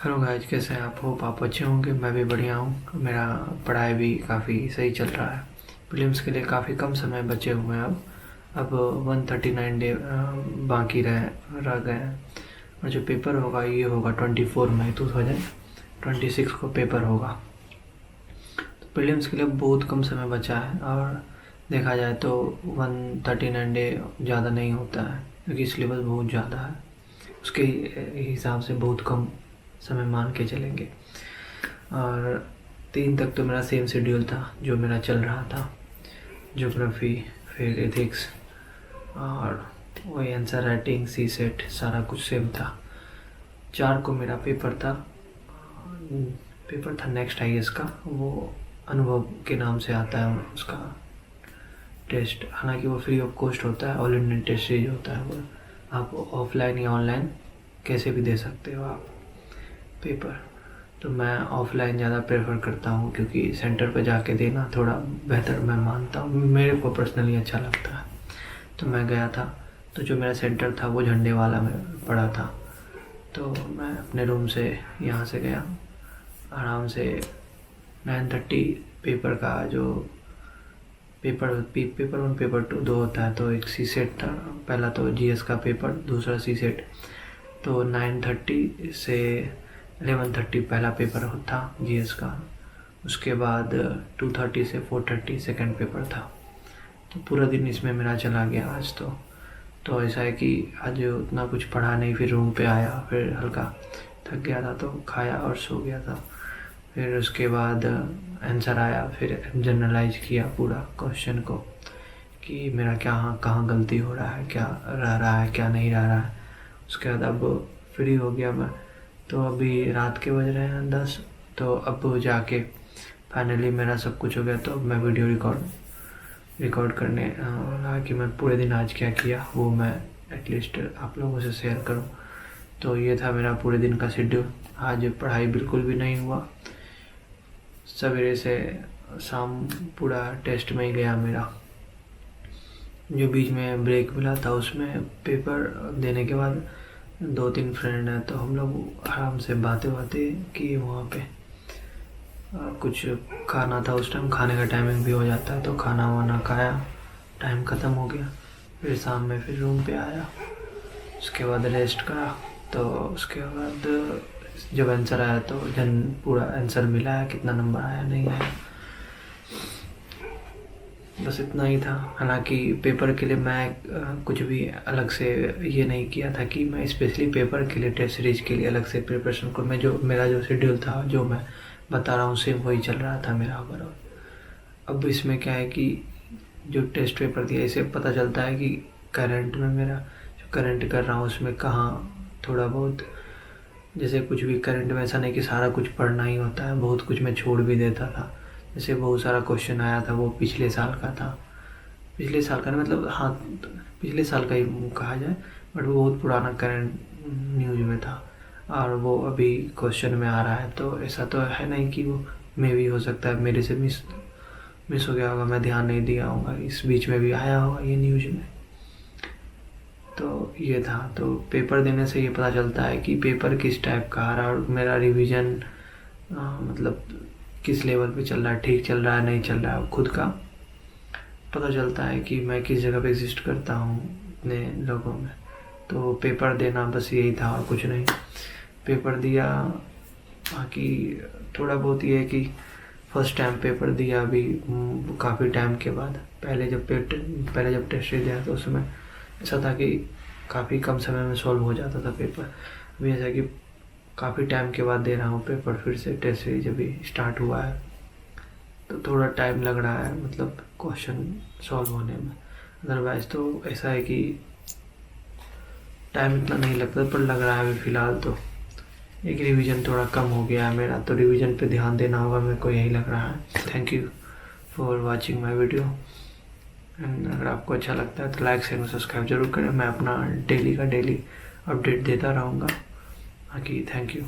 Hello guys, कैसे हैं आप? होप आप अच्छे होंगे। मैं भी बढ़िया हूँ। मेरा पढ़ाई भी काफ़ी सही चल रहा है। प्रीलिम्स के लिए काफ़ी कम समय बचे हुए हैं। अब 139 डे बाकी रह गए हैं। और जो पेपर होगा ये होगा 24 मई 2026 को पेपर होगा। तो प्रीलिम्स के लिए बहुत कम समय बचा है। और देखा जाए तो 139 डे ज़्यादा नहीं होता है, क्योंकि सिलेबस बहुत ज़्यादा है। उसके हिसाब से बहुत कम समय मान के चलेंगे। और 3 तक तो मेरा सेम शेड्यूल था जो मेरा चल रहा था। ज्योग्राफी, फिर एथिक्स और वही आंसर राइटिंग, सी सेट, सारा कुछ सेम था। 4 को मेरा पेपर था नेक्स्ट IAS का। वो अनुभव के नाम से आता है उसका टेस्ट। हालांकि वो फ्री ऑफ कॉस्ट होता है, ऑल इंडियन टेस्ट सीरीज होता है। वो आप ऑफलाइन या ऑनलाइन कैसे भी दे सकते हो आप पेपर। तो मैं ऑफ़लाइन ज़्यादा प्रेफर करता हूँ, क्योंकि सेंटर पे जाके देना थोड़ा बेहतर मैं मानता हूँ, मेरे को पर्सनली अच्छा लगता है। तो मैं गया था, तो जो मेरा सेंटर था वो झंडे वाला में पड़ा था। तो मैं अपने रूम से यहाँ से गया आराम से। 9:30 पेपर का जो पेपर 1 पेपर 2 दो होता है, तो एक सी सेट था। पहला तो GS का पेपर, दूसरा सी सेट। तो 9:30 से 11:30 पहला पेपर था GS का। उसके बाद 2:30 से 4:30 सेकंड पेपर था। तो पूरा दिन इसमें मेरा चला गया आज तो ऐसा है कि आज उतना कुछ पढ़ा नहीं। फिर रूम पे आया, फिर हल्का थक गया था तो खाया और सो गया था। फिर उसके बाद आंसर आया, फिर जनरलाइज किया पूरा क्वेश्चन को कि मेरा कहाँ गलती हो रहा है, क्या रह रहा है, क्या नहीं रह रहा है। उसके बाद अब फ्री हो गया मैं। तो अभी रात के बज रहे हैं 10। तो अब जाके फाइनली मेरा सब कुछ हो गया। तो अब मैं वीडियो रिकॉर्ड करने लगा कि मैं पूरे दिन आज क्या किया, वो मैं एटलीस्ट आप लोगों से शेयर करूं। तो ये था मेरा पूरे दिन का शेड्यूल। आज पढ़ाई बिल्कुल भी नहीं हुआ। सवेरे से शाम पूरा टेस्ट में ही गया मेरा। जो बीच में ब्रेक मिला था उसमें पेपर देने के बाद 2-3 फ्रेंड हैं, तो हम लोग आराम से बातें किए वहाँ पे। कुछ खाना था उस टाइम, खाने का टाइमिंग भी हो जाता है, तो खाना वाना खाया, टाइम ख़त्म हो गया। फिर शाम में फिर रूम पे आया, उसके बाद रेस्ट करा। तो उसके बाद जब आंसर आया तो पूरा आंसर मिला है, कितना नंबर आया नहीं आया, बस इतना ही था। हालांकि पेपर के लिए मैं कुछ भी अलग से ये नहीं किया था कि मैं स्पेशली पेपर के लिए टेस्ट सीरीज के लिए अलग से प्रिपरेशन करूँ। मैं जो मेरा जो शेड्यूल था, जो मैं बता रहा हूँ, सेम वही चल रहा था मेरा ओवरऑल। अब इसमें क्या है कि जो टेस्ट पेपर दिया, इसे पता चलता है कि करंट में मेरा जो करंट कर रहा हूँ उसमें कहाँ थोड़ा बहुत, जैसे कुछ भी करंट में ऐसा नहीं कि सारा कुछ पढ़ना ही होता है, बहुत कुछ मैं छोड़ भी देता था। जैसे बहुत सारा क्वेश्चन आया था वो पिछले साल का था, पिछले साल का मतलब हाँ, पिछले साल का ही कहा जाए, बट वो बहुत पुराना करंट न्यूज में था और वो अभी क्वेश्चन में आ रहा है। तो ऐसा तो है नहीं कि वो मे भी हो सकता है मेरे से मिस हो गया होगा, मैं ध्यान नहीं दिया होगा, इस बीच में भी आया होगा ये न्यूज में। तो ये था। तो पेपर देने से ये पता चलता है कि पेपर किस टाइप का आ रहा है और मेरा रिवीजन मतलब किस लेवल पे चल रहा है, ठीक चल रहा है, नहीं चल रहा है। खुद का पता चलता है कि मैं किस जगह पे एग्जिस्ट करता हूँ इतने लोगों में। तो पेपर देना बस यही था और कुछ नहीं। पेपर दिया, बाकी थोड़ा बहुत ये है कि फर्स्ट टाइम पेपर दिया अभी काफ़ी टाइम के बाद। पहले जब टेस्ट दिया तो उसमें ऐसा था कि काफ़ी कम समय में सॉल्व हो जाता था पेपर। अभी ऐसा कि काफ़ी टाइम के बाद दे रहा हूँ पेपर, फिर से टेस्ट सीरीज अभी स्टार्ट हुआ है, तो थोड़ा टाइम लग रहा है मतलब क्वेश्चन सॉल्व होने में। अदरवाइज़ तो ऐसा है कि टाइम इतना नहीं लगता, पर लग रहा है अभी फ़िलहाल तो। एक रिवीजन थोड़ा कम हो गया है मेरा, तो रिवीजन पे ध्यान देना होगा मेरे को, यही लग रहा है। Thank you for watching my video. And अगर आपको अच्छा लगता है तो लाइक शेयर और सब्सक्राइब जरूर करें। मैं अपना डेली अपडेट देता रहूँगा। बाकी थैंक यू।